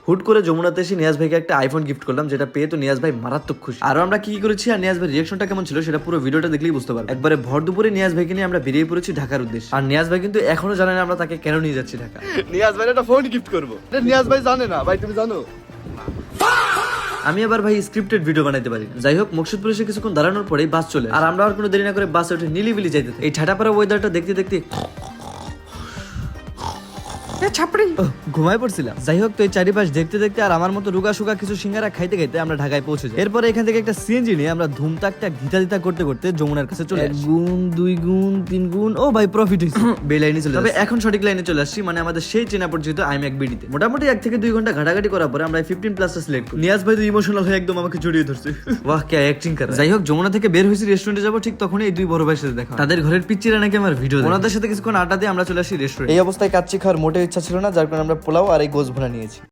হুট করে যমুনাতে এসে নিয়াজ ভাইকে একটা আইফোন গিফট করলাম, যেটা পেয়ে তো নিয়াজ ভাই মারাত্মক খুশি। আর আমরা কি করেছি আর নিয়াজ ভাই রিয়াকশনটা কেমন ছিল সেটা পুরো ভিডিওটা দেখলেই বুঝতে পারবেন। একবারে ভর দুপুরে নিয়াজ ভাইকে নিয়ে আমরা বেরিয়ে পড়েছি ঢাকার উদ্দেশ্যে। আর নিয়াজ ভাই কিন্তু এখনো জানে না আমরা তাকে কেন নিয়ে যাচ্ছি ঢাকা। নিয়াজ ভাই একটা ফোন গিফট করবো, নিয়াজ ভাই জানে না ভাই, তুমি জানো? আমি আবার ভাই স্ক্রিপ্টেড ভিডিও বানাইতে পারি না। যাই হোক, মকসুদপুর এসে কিছুক্ষণ দাঁড়ানোর পরেই বাস চলে আর আমরা আর কোনো দেরি না করে বাসে উঠে নিলিবিলি যাইতে থাকি। এই ঠাটাপাড়া ওয়েদারটা দেখতে দেখতে ঘুমায় পড়ছিলাম। যাই হোক, তো এই চারিপাশ দেখতে দেখতে আর আমার মতো রুগা সুগা কিছু সিঙ্গারা খাইতে খাইতে আমরা ঢাকায় পৌঁছে যাই। এরপরে এখান থেকে একটা সিএনজি নিয়ে আমরা ধুমতাকটা ঘিতা দিতা করতে করতে যমুনার কাছে চলে আসি। গুণ 2 গুণ 3 গুণ, ও ভাই প্রফিট হইছে। বে লাইনে চলে তবে এখন সঠিক লাইনে চলে আসছি, মানে আমাদের সেই চেনা পরিচিত আইম্যাক বিডিতে। মোটামুটি 1 থেকে 2 ঘন্টা ঘাটাঘাটি করার পরে আমরা 15+ সিলেক্ট করি। নিয়াজ ভাই তো ইমোশনাল হয়ে একদম আমাকে জড়িয়ে ধরছে। বাহ, কে অ্যাক্টিং করে। যাই হোক, যমুনা থেকে বের হয়েছি রেস্টুরেন্টে যাবো, ঠিক তখনই এই দুই বড় ভাইয়ের সাথে দেখা। তাদের ঘরের পিচ্চিরা নাকি আমার ভিডিও, ওনাদের সাথে কিছুক্ষণ আড্ডা দিয়ে আমরা চলে আসি রেস্টুরেন্ট। এই অবস্থায় কাচ্চি খাওয়ার মোটেও ইচ্ছা ছিল না, যার কারণে আমরা পোলাও আর এই গোস ভুনা নিয়েছি।